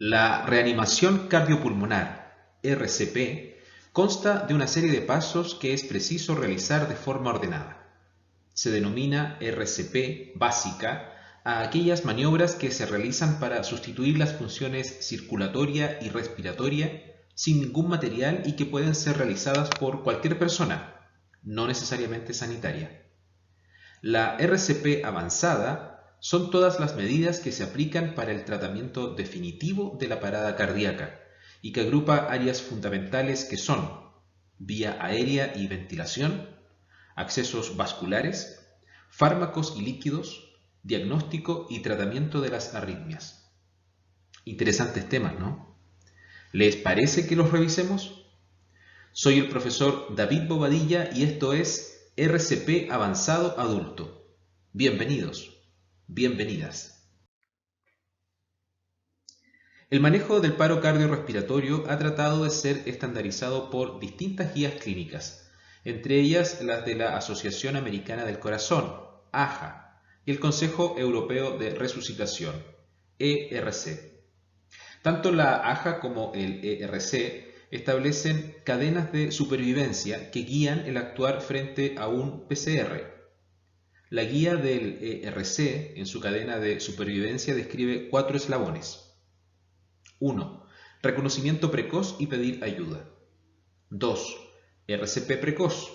La reanimación cardiopulmonar, RCP, consta de una serie de pasos que es preciso realizar de forma ordenada. Se denomina RCP básica a aquellas maniobras que se realizan para sustituir las funciones circulatoria y respiratoria sin ningún material y que pueden ser realizadas por cualquier persona, no necesariamente sanitaria. La RCP avanzada son todas las medidas que se aplican para el tratamiento definitivo de la parada cardíaca y que agrupa áreas fundamentales que son vía aérea y ventilación, accesos vasculares, fármacos y líquidos, diagnóstico y tratamiento de las arritmias. Interesantes temas, ¿no? ¿Les parece que los revisemos? Soy el profesor David Bobadilla y esto es RCP Avanzado Adulto. Bienvenidos, bienvenidas. El manejo del paro cardiorrespiratorio ha tratado de ser estandarizado por distintas guías clínicas, entre ellas las de la Asociación Americana del Corazón, AHA, y el Consejo Europeo de Resucitación, ERC. Tanto la AHA como el ERC establecen cadenas de supervivencia que guían el actuar frente a un PCR. La guía del ERC en su cadena de supervivencia describe 4 eslabones. 1. Reconocimiento precoz y pedir ayuda. 2. RCP precoz.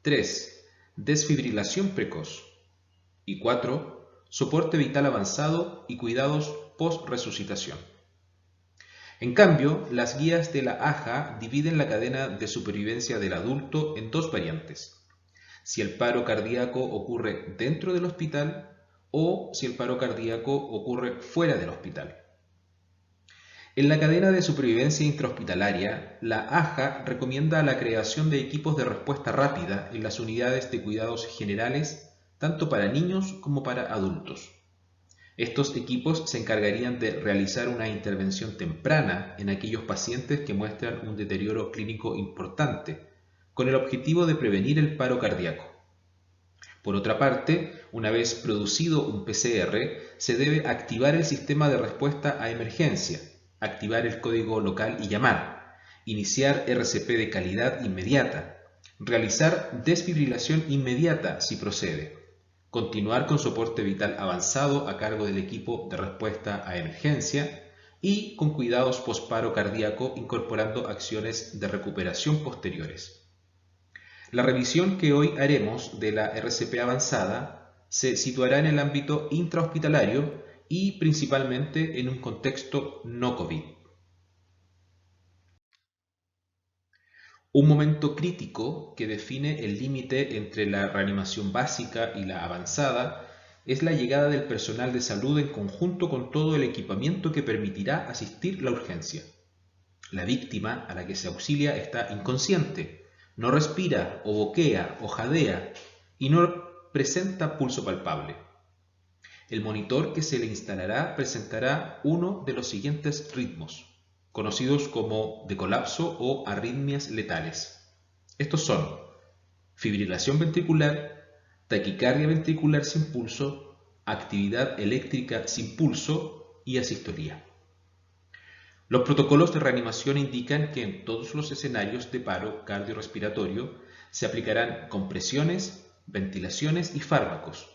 3. Desfibrilación precoz. Y 4. Soporte vital avanzado y cuidados post-resucitación. En cambio, las guías de la AHA dividen la cadena de supervivencia del adulto en 2 variantes: si el paro cardíaco ocurre dentro del hospital o si el paro cardíaco ocurre fuera del hospital. En la cadena de supervivencia intrahospitalaria, la AHA recomienda la creación de equipos de respuesta rápida en las unidades de cuidados generales, tanto para niños como para adultos. Estos equipos se encargarían de realizar una intervención temprana en aquellos pacientes que muestran un deterioro clínico importante, con el objetivo de prevenir el paro cardíaco. Por otra parte, una vez producido un PCR, se debe activar el sistema de respuesta a emergencia, activar el código local y llamar, iniciar RCP de calidad inmediata, realizar desfibrilación inmediata si procede, continuar con soporte vital avanzado a cargo del equipo de respuesta a emergencia y con cuidados posparo cardíaco incorporando acciones de recuperación posteriores. La revisión que hoy haremos de la RCP avanzada se situará en el ámbito intrahospitalario y principalmente en un contexto no COVID. Un momento crítico que define el límite entre la reanimación básica y la avanzada es la llegada del personal de salud en conjunto con todo el equipamiento que permitirá asistir la urgencia. La víctima a la que se auxilia está inconsciente, no respira o boquea o jadea y no presenta pulso palpable. El monitor que se le instalará presentará uno de los siguientes ritmos, conocidos como de colapso o arritmias letales. Estos son fibrilación ventricular, taquicardia ventricular sin pulso, actividad eléctrica sin pulso y asistolía. Los protocolos de reanimación indican que en todos los escenarios de paro cardiorrespiratorio se aplicarán compresiones, ventilaciones y fármacos.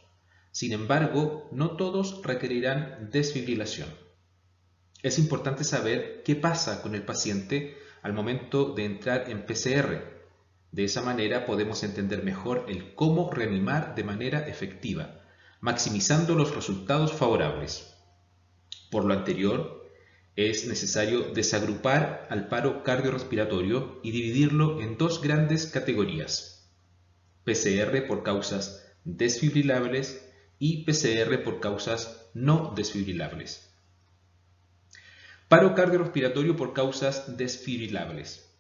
Sin embargo, no todos requerirán desfibrilación. Es importante saber qué pasa con el paciente al momento de entrar en PCR. De esa manera podemos entender mejor el cómo reanimar de manera efectiva, maximizando los resultados favorables. Por lo anterior, es necesario desagrupar al paro cardiorrespiratorio y dividirlo en 2 grandes categorías: PCR por causas desfibrilables y PCR por causas no desfibrilables. Paro cardiorrespiratorio por causas desfibrilables.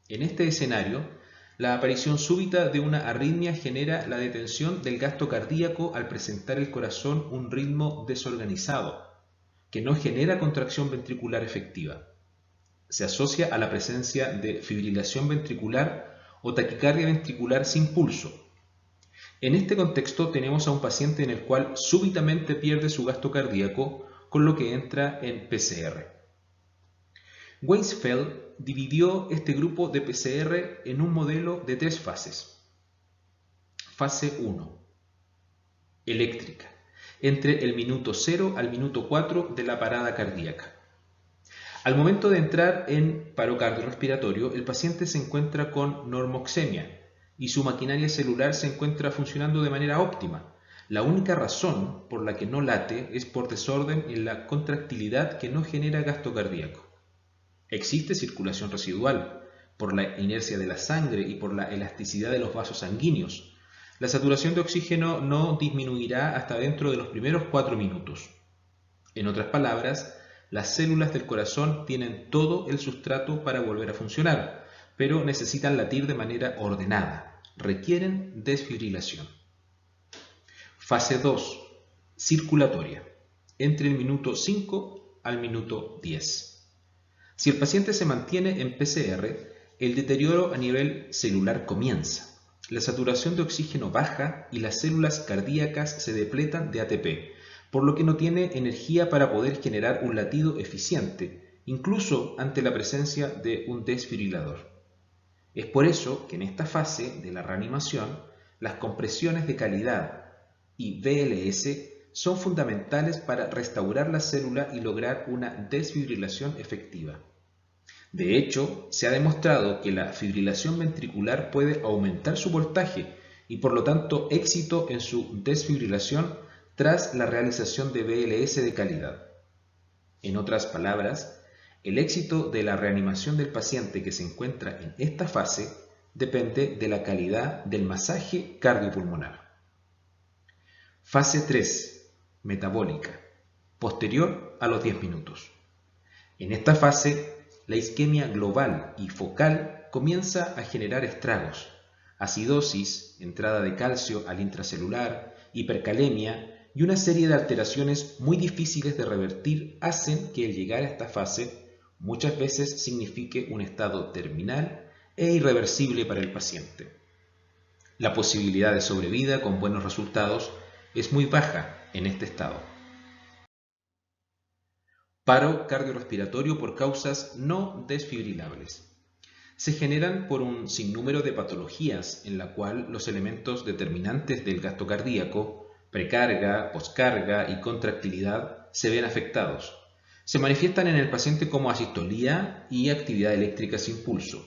En este escenario, la aparición súbita de una arritmia genera la detención del gasto cardíaco al presentar el corazón un ritmo desorganizado, que no genera contracción ventricular efectiva. Se asocia a la presencia de fibrilación ventricular o taquicardia ventricular sin pulso. En este contexto tenemos a un paciente en el cual súbitamente pierde su gasto cardíaco, con lo que entra en PCR. Weisfeld dividió este grupo de PCR en un modelo de 3 fases. Fase 1. Eléctrica, entre el minuto 0 al minuto 4 de la parada cardíaca. Al momento de entrar en paro cardiorrespiratorio, el paciente se encuentra con normoxemia y su maquinaria celular se encuentra funcionando de manera óptima. La única razón por la que no late es por desorden en la contractilidad que no genera gasto cardíaco. Existe circulación residual por la inercia de la sangre y por la elasticidad de los vasos sanguíneos. La saturación de oxígeno no disminuirá hasta dentro de los primeros 4 minutos. En otras palabras, las células del corazón tienen todo el sustrato para volver a funcionar, pero necesitan latir de manera ordenada. Requieren desfibrilación. Fase 2. Circulatoria, entre el minuto 5 al minuto 10. Si el paciente se mantiene en PCR, el deterioro a nivel celular comienza. La saturación de oxígeno baja y las células cardíacas se depletan de ATP, por lo que no tiene energía para poder generar un latido eficiente, incluso ante la presencia de un desfibrilador. Es por eso que en esta fase de la reanimación, las compresiones de calidad y BLS son fundamentales para restaurar la célula y lograr una desfibrilación efectiva. De hecho, se ha demostrado que la fibrilación ventricular puede aumentar su voltaje y por lo tanto éxito en su desfibrilación tras la realización de BLS de calidad. En otras palabras, el éxito de la reanimación del paciente que se encuentra en esta fase depende de la calidad del masaje cardiopulmonar. Fase 3. Metabólica, posterior a los 10 minutos. En esta fase, la isquemia global y focal comienza a generar estragos. Acidosis, entrada de calcio al intracelular, hipercalemia y una serie de alteraciones muy difíciles de revertir hacen que el llegar a esta fase muchas veces signifique un estado terminal e irreversible para el paciente. La posibilidad de sobrevida con buenos resultados es muy baja en este estado. Paro cardiorrespiratorio por causas no desfibrilables. Se generan por un sinnúmero de patologías en la cual los elementos determinantes del gasto cardíaco, precarga, poscarga y contractilidad se ven afectados. Se manifiestan en el paciente como asistolía y actividad eléctrica sin pulso.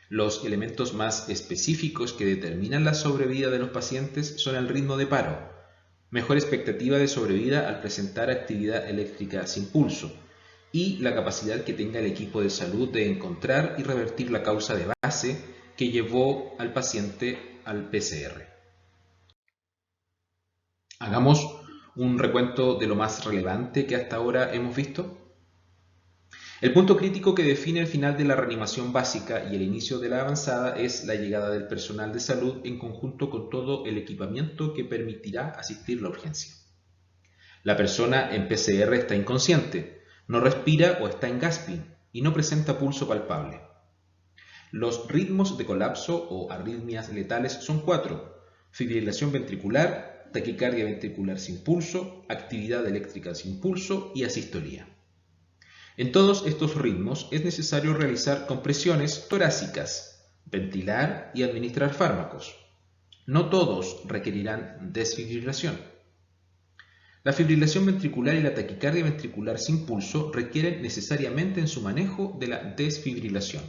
Los elementos más específicos que determinan la sobrevida de los pacientes son el ritmo de paro, mejor expectativa de sobrevida al presentar actividad eléctrica sin pulso y la capacidad que tenga el equipo de salud de encontrar y revertir la causa de base que llevó al paciente al PCR. Hagamos un recuento de lo más relevante que hasta ahora hemos visto. El punto crítico que define el final de la reanimación básica y el inicio de la avanzada es la llegada del personal de salud en conjunto con todo el equipamiento que permitirá asistir la urgencia. La persona en PCR está inconsciente, no respira o está en gasping y no presenta pulso palpable. Los ritmos de colapso o arritmias letales son 4: fibrilación ventricular, taquicardia ventricular sin pulso, actividad eléctrica sin pulso y asistolía. En todos estos ritmos es necesario realizar compresiones torácicas, ventilar y administrar fármacos. No todos requerirán desfibrilación. La fibrilación ventricular y la taquicardia ventricular sin pulso requieren necesariamente en su manejo de la desfibrilación,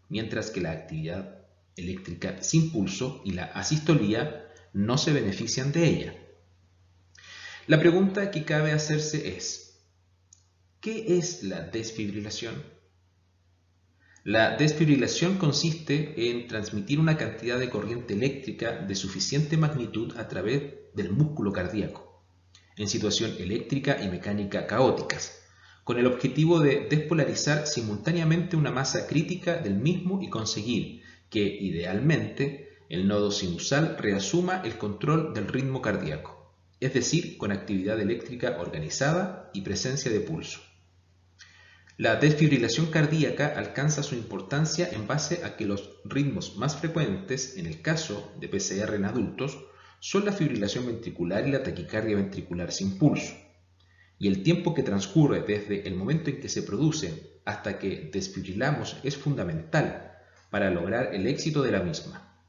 mientras que la actividad eléctrica sin pulso y la asistolía no se benefician de ella. La pregunta que cabe hacerse es: ¿qué es la desfibrilación? La desfibrilación consiste en transmitir una cantidad de corriente eléctrica de suficiente magnitud a través del músculo cardíaco, en situación eléctrica y mecánica caóticas, con el objetivo de despolarizar simultáneamente una masa crítica del mismo y conseguir que, idealmente, el nodo sinusal reasuma el control del ritmo cardíaco, es decir, con actividad eléctrica organizada y presencia de pulso. La desfibrilación cardíaca alcanza su importancia en base a que los ritmos más frecuentes, en el caso de PCR en adultos, son la fibrilación ventricular y la taquicardia ventricular sin pulso. y el tiempo que transcurre desde el momento en que se producen hasta que desfibrilamos es fundamental para lograr el éxito de la misma,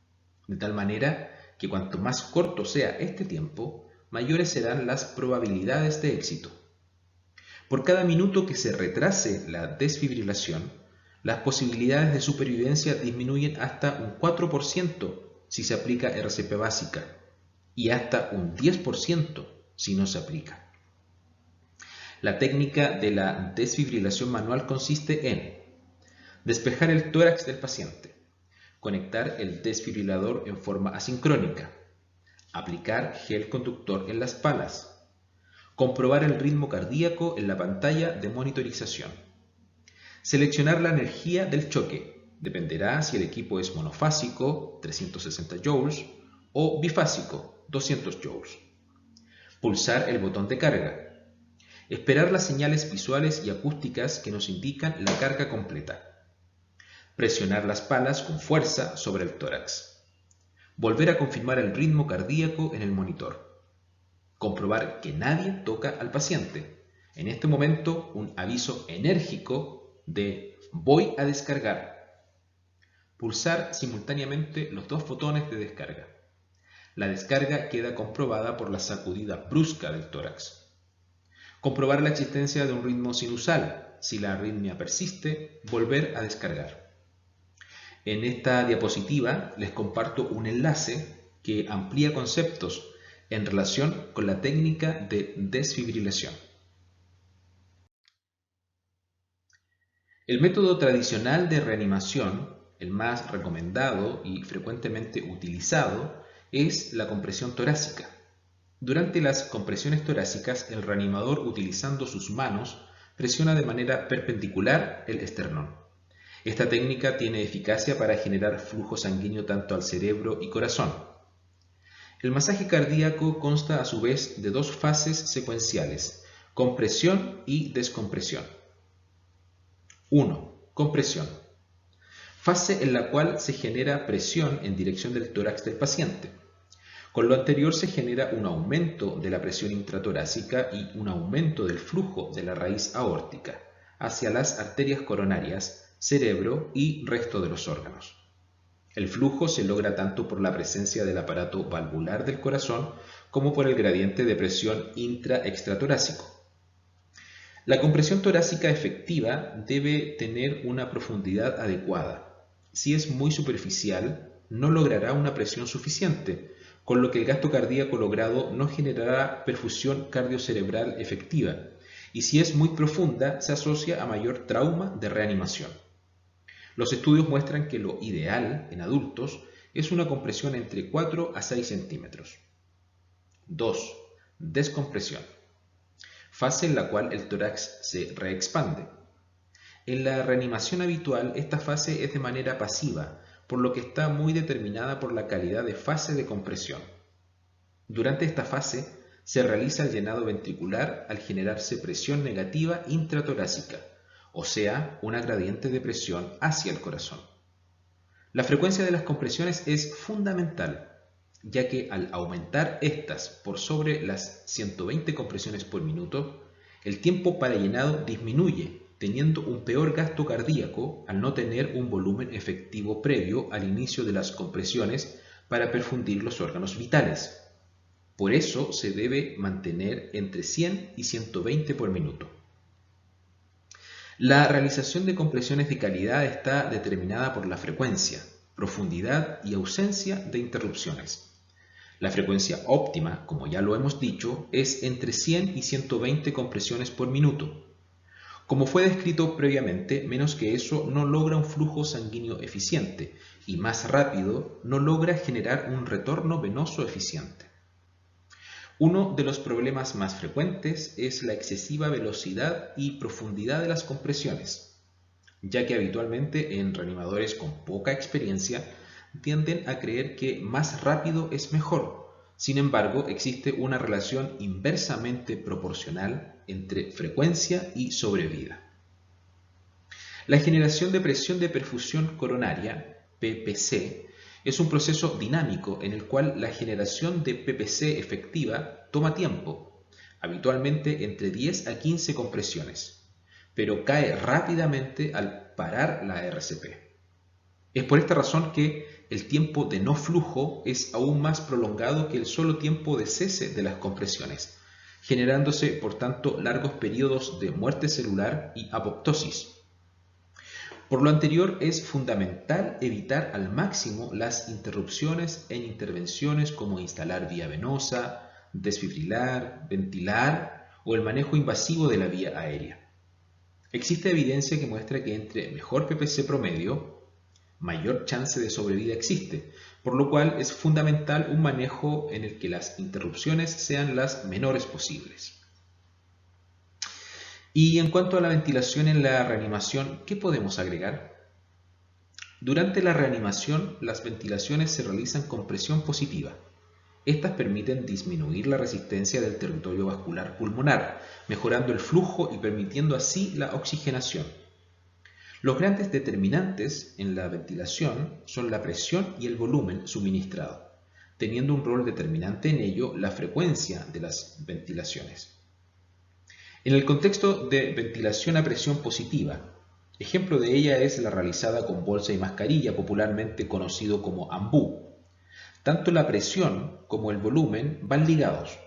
de tal manera que cuanto más corto sea este tiempo, mayores serán las probabilidades de éxito. Por cada minuto que se retrase la desfibrilación, las posibilidades de supervivencia disminuyen hasta un 4% si se aplica RCP básica y hasta un 10% si no se aplica. La técnica de la desfibrilación manual consiste en despejar el tórax del paciente, conectar el desfibrilador en forma asincrónica, aplicar gel conductor en las palas, comprobar el ritmo cardíaco en la pantalla de monitorización, seleccionar la energía del choque, dependerá si el equipo es monofásico, 360 joules, o bifásico, 200 joules, pulsar el botón de carga, esperar las señales visuales y acústicas que nos indican la carga completa, presionar las palas con fuerza sobre el tórax, volver a confirmar el ritmo cardíaco en el monitor, comprobar que nadie toca al paciente, en este momento un aviso enérgico de voy a descargar, pulsar simultáneamente los dos botones de descarga. La descarga queda comprobada por la sacudida brusca del tórax. Comprobar la existencia de un ritmo sinusal. Si la arritmia persiste, volver a descargar. En esta diapositiva les comparto un enlace que amplía conceptos en relación con la técnica de desfibrilación. El método tradicional de reanimación, el más recomendado y frecuentemente utilizado, es la compresión torácica. Durante las compresiones torácicas, el reanimador, utilizando sus manos, presiona de manera perpendicular el esternón. Esta técnica tiene eficacia para generar flujo sanguíneo tanto al cerebro y corazón. El masaje cardíaco consta a su vez de dos fases secuenciales, compresión y descompresión. 1. Compresión. Fase en la cual se genera presión en dirección del tórax del paciente. Con lo anterior se genera un aumento de la presión intratorácica y un aumento del flujo de la raíz aórtica hacia las arterias coronarias, cerebro y resto de los órganos. El flujo se logra tanto por la presencia del aparato valvular del corazón como por el gradiente de presión intra-extratorácico. La compresión torácica efectiva debe tener una profundidad adecuada. Si es muy superficial, no logrará una presión suficiente, con lo que el gasto cardíaco logrado no generará perfusión cardiocerebral efectiva, y si es muy profunda, se asocia a mayor trauma de reanimación. Los estudios muestran que lo ideal en adultos es una compresión entre 4 a 6 centímetros. 2. Descompresión. Fase en la cual el tórax se reexpande. En la reanimación habitual, esta fase es de manera pasiva, por lo que está muy determinada por la calidad de fase de compresión. Durante esta fase se realiza el llenado ventricular al generarse presión negativa intratorácica, o sea, una gradiente de presión hacia el corazón. La frecuencia de las compresiones es fundamental, ya que al aumentar estas por sobre las 120 compresiones por minuto, el tiempo para llenado disminuye, teniendo un peor gasto cardíaco al no tener un volumen efectivo previo al inicio de las compresiones para perfundir los órganos vitales. Por eso se debe mantener entre 100 y 120 por minuto. La realización de compresiones de calidad está determinada por la frecuencia, profundidad y ausencia de interrupciones. La frecuencia óptima, como ya lo hemos dicho, es entre 100 y 120 compresiones por minuto. Como fue descrito previamente, menos que eso no logra un flujo sanguíneo eficiente y más rápido no logra generar un retorno venoso eficiente. Uno de los problemas más frecuentes es la excesiva velocidad y profundidad de las compresiones, ya que habitualmente en reanimadores con poca experiencia tienden a creer que más rápido es mejor. Sin embargo, existe una relación inversamente proporcional entre frecuencia y sobrevida. La generación de presión de perfusión coronaria, PPC, es un proceso dinámico en el cual la generación de PPC efectiva toma tiempo. habitualmente entre 10 a 15 compresiones, pero cae rápidamente al parar la RCP. Es por esta razón que el tiempo de no flujo es aún más prolongado que el solo tiempo de cese de las compresiones, generándose por tanto largos periodos de muerte celular y apoptosis. Por lo anterior, es fundamental evitar al máximo las interrupciones en intervenciones como instalar vía venosa, desfibrilar, ventilar o el manejo invasivo de la vía aérea. Existe evidencia que muestra que entre mejor PPC promedio, mayor chance de sobrevida existe, por lo cual es fundamental un manejo en el que las interrupciones sean las menores posibles. Y en cuanto a la ventilación en la reanimación, ¿qué podemos agregar? Durante la reanimación, las ventilaciones se realizan con presión positiva. Estas permiten disminuir la resistencia del territorio vascular pulmonar, mejorando el flujo y permitiendo así la oxigenación. Los grandes determinantes en la ventilación son la presión y el volumen suministrado, teniendo un rol determinante en ello la frecuencia de las ventilaciones. En el contexto de ventilación a presión positiva, ejemplo de ella es la realizada con bolsa y mascarilla, popularmente conocido como AMBU. Tanto la presión como el volumen van ligados.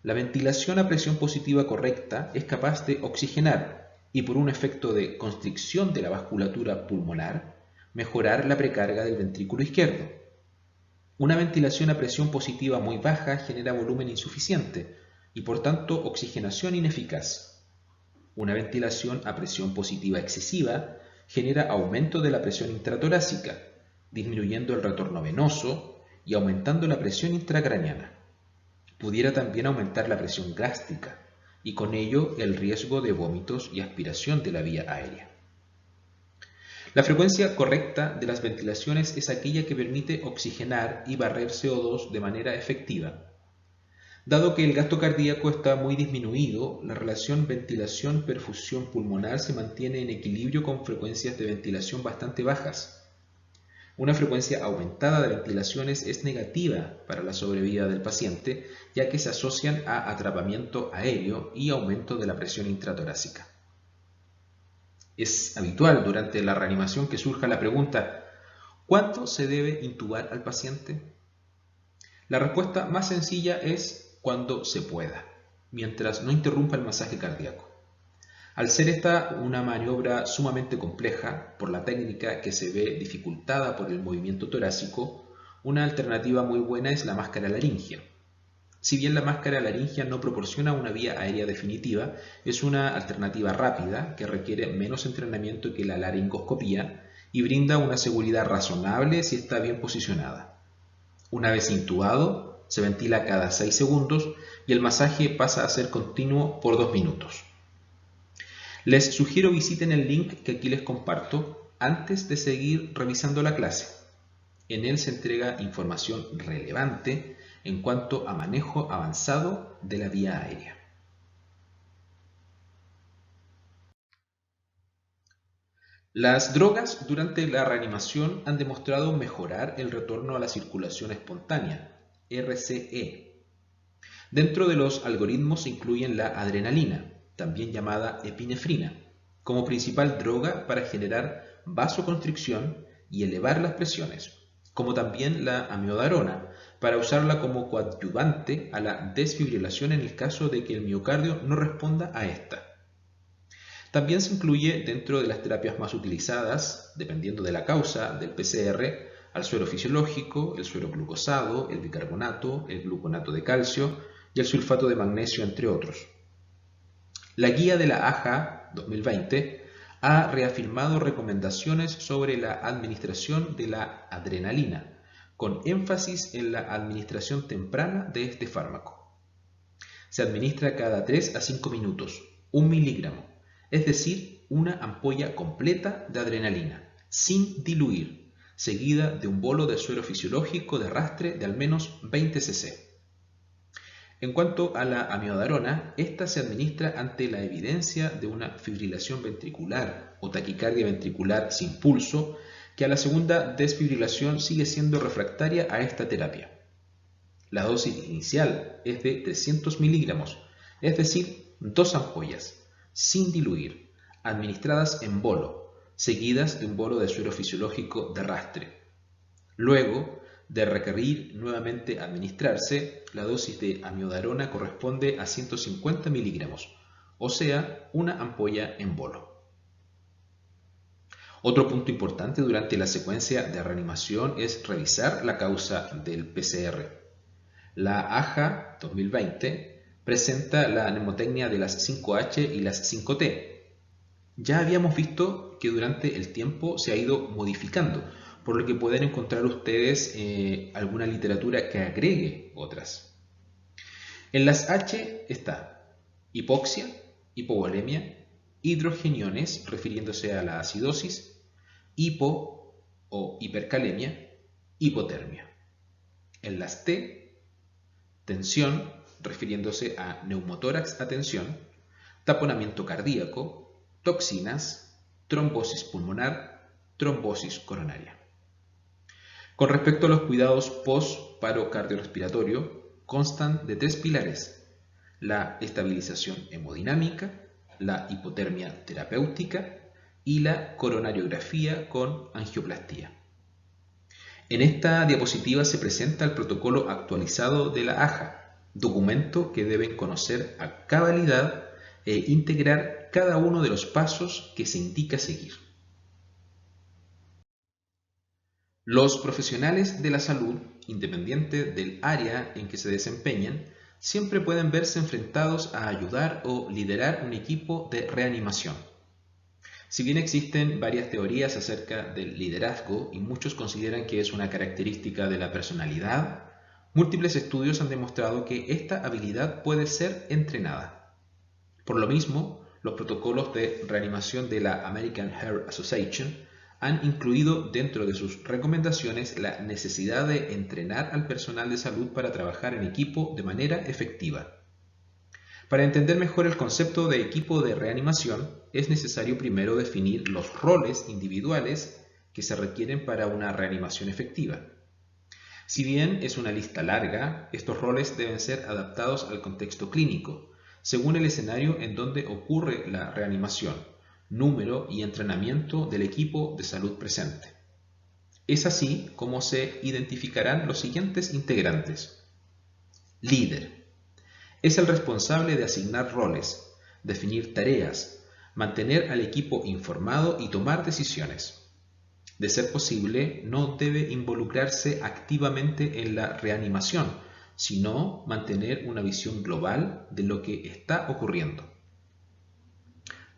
La ventilación a presión positiva correcta es capaz de oxigenar y por un efecto de constricción de la vasculatura pulmonar, mejorar la precarga del ventrículo izquierdo. Una ventilación a presión positiva muy baja genera volumen insuficiente y por tanto oxigenación ineficaz. Una ventilación a presión positiva excesiva genera aumento de la presión intratorácica, disminuyendo el retorno venoso y aumentando la presión intracraneana. Pudiera también aumentar la presión gástrica y con ello el riesgo de vómitos y aspiración de la vía aérea. La frecuencia correcta de las ventilaciones es aquella que permite oxigenar y barrer CO2 de manera efectiva. Dado que el gasto cardíaco está muy disminuido, la relación ventilación-perfusión pulmonar se mantiene en equilibrio con frecuencias de ventilación bastante bajas. Una frecuencia aumentada de ventilaciones es negativa para la sobrevida del paciente, ya que se asocian a atrapamiento aéreo y aumento de la presión intratorácica. Es habitual durante la reanimación que surja la pregunta: ¿cuándo se debe intubar al paciente? La respuesta más sencilla es cuando se pueda, mientras no interrumpa el masaje cardíaco. Al ser esta una maniobra sumamente compleja por la técnica que se ve dificultada por el movimiento torácico, una alternativa muy buena es la máscara laringia. Si bien la máscara laringia no proporciona una vía aérea definitiva, es una alternativa rápida que requiere menos entrenamiento que la laringoscopía y brinda una seguridad razonable si está bien posicionada. Una vez intubado, se ventila cada 6 segundos y el masaje pasa a ser continuo por 2 minutos. Les sugiero visiten el link que aquí les comparto antes de seguir revisando la clase. En él se entrega información relevante en cuanto a manejo avanzado de la vía aérea. Las drogas durante la reanimación han demostrado mejorar el retorno a la circulación espontánea, RCE. Dentro de los algoritmos se incluyen la adrenalina, también llamada epinefrina, como principal droga para generar vasoconstricción y elevar las presiones, como también la amiodarona, para usarla como coadyuvante a la desfibrilación en el caso de que el miocardio no responda a esta. También se incluye dentro de las terapias más utilizadas, dependiendo de la causa del PCR, al suero fisiológico, el suero glucosado, el bicarbonato, el gluconato de calcio y el sulfato de magnesio, entre otros. La guía de la AJA 2020 ha reafirmado recomendaciones sobre la administración de la adrenalina, con énfasis en la administración temprana de este fármaco. Se administra cada 3 a 5 minutos, 1 miligramo, es decir, una ampolla completa de adrenalina, sin diluir, seguida de un bolo de suero fisiológico de arrastre de al menos 20 cc. En cuanto a la amiodarona, esta se administra ante la evidencia de una fibrilación ventricular o taquicardia ventricular sin pulso, que a la segunda desfibrilación sigue siendo refractaria a esta terapia. La dosis inicial es de 300 miligramos, es decir, 2 ampollas, sin diluir, administradas en bolo, seguidas de un bolo de suero fisiológico de rastre. Luego de requerir nuevamente administrarse, la dosis de amiodarona corresponde a 150 miligramos, o sea, una ampolla en bolo. Otro punto importante durante la secuencia de reanimación es revisar la causa del PCR. La AJA 2020 presenta la mnemotecnia de las 5H y las 5T. Ya habíamos visto que durante el tiempo se ha ido modificando, por lo que pueden encontrar ustedes alguna literatura que agregue otras. En las H está hipoxia, hipovolemia, hidrogeniones, refiriéndose a la acidosis, hipo o hipercalemia, hipotermia. En las T, tensión, refiriéndose a neumotórax a tensión, taponamiento cardíaco, toxinas, trombosis pulmonar, trombosis coronaria. Con respecto a los cuidados post-paro cardiorrespiratorio, constan de 3 pilares: la estabilización hemodinámica, la hipotermia terapéutica y la coronariografía con angioplastía. En esta diapositiva se presenta el protocolo actualizado de la AJA, documento que deben conocer a cabalidad e integrar cada uno de los pasos que se indica seguir. Los profesionales de la salud, independiente del área en que se desempeñan, siempre pueden verse enfrentados a ayudar o liderar un equipo de reanimación. Si bien existen varias teorías acerca del liderazgo y muchos consideran que es una característica de la personalidad, múltiples estudios han demostrado que esta habilidad puede ser entrenada. Por lo mismo, los protocolos de reanimación de la American Heart Association han incluido dentro de sus recomendaciones la necesidad de entrenar al personal de salud para trabajar en equipo de manera efectiva. Para entender mejor el concepto de equipo de reanimación, es necesario primero definir los roles individuales que se requieren para una reanimación efectiva. Si bien es una lista larga, estos roles deben ser adaptados al contexto clínico, según el escenario en donde ocurre la reanimación, número y entrenamiento del equipo de salud presente. Es así como se identificarán los siguientes integrantes. Líder. Es el responsable de asignar roles, definir tareas, mantener al equipo informado y tomar decisiones. De ser posible, no debe involucrarse activamente en la reanimación, sino mantener una visión global de lo que está ocurriendo.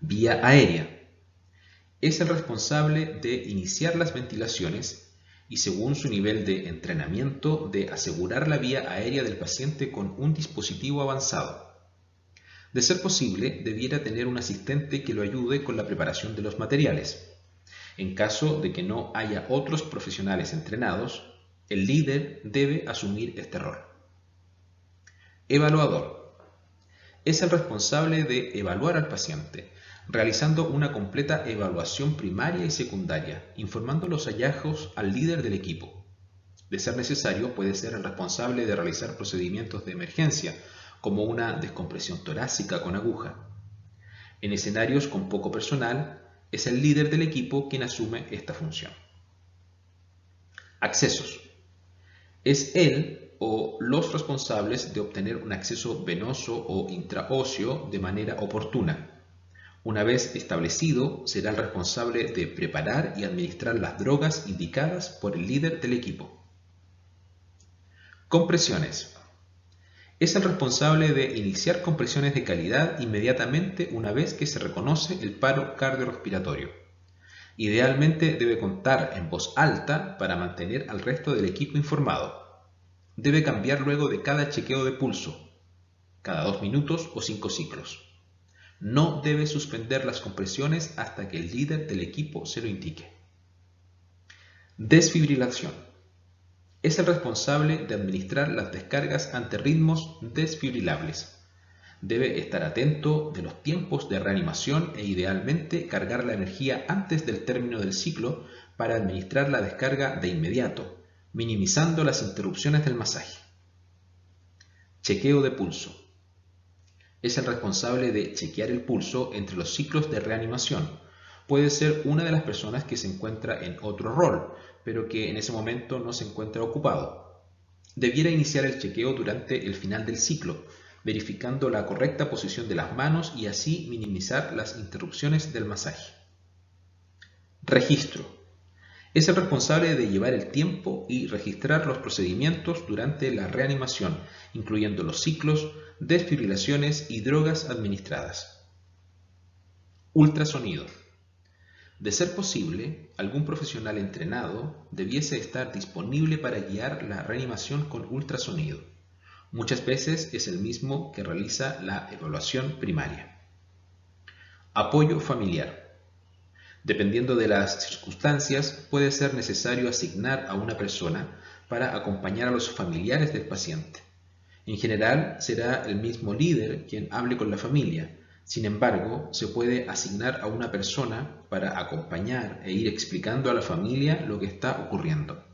Vía aérea. Es el responsable de iniciar las ventilaciones y, según su nivel de entrenamiento, de asegurar la vía aérea del paciente con un dispositivo avanzado. De ser posible, debiera tener un asistente que lo ayude con la preparación de los materiales. En caso de que no haya otros profesionales entrenados, el líder debe asumir este rol. Evaluador. Es el responsable de evaluar al paciente, realizando una completa evaluación primaria y secundaria, informando los hallazgos al líder del equipo. De ser necesario, puede ser el responsable de realizar procedimientos de emergencia, como una descompresión torácica con aguja. En escenarios con poco personal, es el líder del equipo quien asume esta función. Accesos. Es él o los responsables de obtener un acceso venoso o intraóseo de manera oportuna. Una vez establecido, será el responsable de preparar y administrar las drogas indicadas por el líder del equipo. Compresiones. Es el responsable de iniciar compresiones de calidad inmediatamente una vez que se reconoce el paro cardiorrespiratorio. Idealmente debe contar en voz alta para mantener al resto del equipo informado. Debe cambiar luego de cada chequeo de pulso, cada 2 minutos o 5 ciclos. No debe suspender las compresiones hasta que el líder del equipo se lo indique. Desfibrilación. Es el responsable de administrar las descargas ante ritmos desfibrilables. Debe estar atento de los tiempos de reanimación e idealmente cargar la energía antes del término del ciclo para administrar la descarga de inmediato, minimizando las interrupciones del masaje. Chequeo de pulso. Es el responsable de chequear el pulso entre los ciclos de reanimación. Puede ser una de las personas que se encuentra en otro rol, pero que en ese momento no se encuentra ocupado. Debiera iniciar el chequeo durante el final del ciclo, verificando la correcta posición de las manos y así minimizar las interrupciones del masaje. Registro. Es el responsable de llevar el tiempo y registrar los procedimientos durante la reanimación, incluyendo los ciclos, desfibrilaciones y drogas administradas. Ultrasonido. De ser posible, algún profesional entrenado debiese estar disponible para guiar la reanimación con ultrasonido. Muchas veces es el mismo que realiza la evaluación primaria. Apoyo familiar. Dependiendo de las circunstancias, puede ser necesario asignar a una persona para acompañar a los familiares del paciente. En general, será el mismo líder quien hable con la familia. Sin embargo, se puede asignar a una persona para acompañar e ir explicando a la familia lo que está ocurriendo.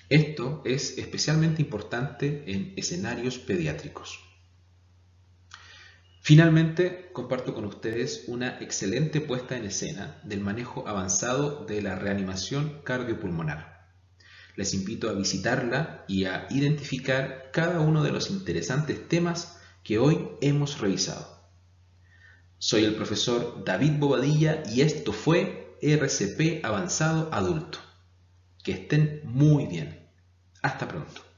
Esto es especialmente importante en escenarios pediátricos. Finalmente, comparto con ustedes una excelente puesta en escena del manejo avanzado de la reanimación cardiopulmonar. Les invito a visitarla y a identificar cada uno de los interesantes temas que hoy hemos revisado. Soy el profesor David Bobadilla y esto fue RCP Avanzado Adulto. Que estén muy bien. Hasta pronto.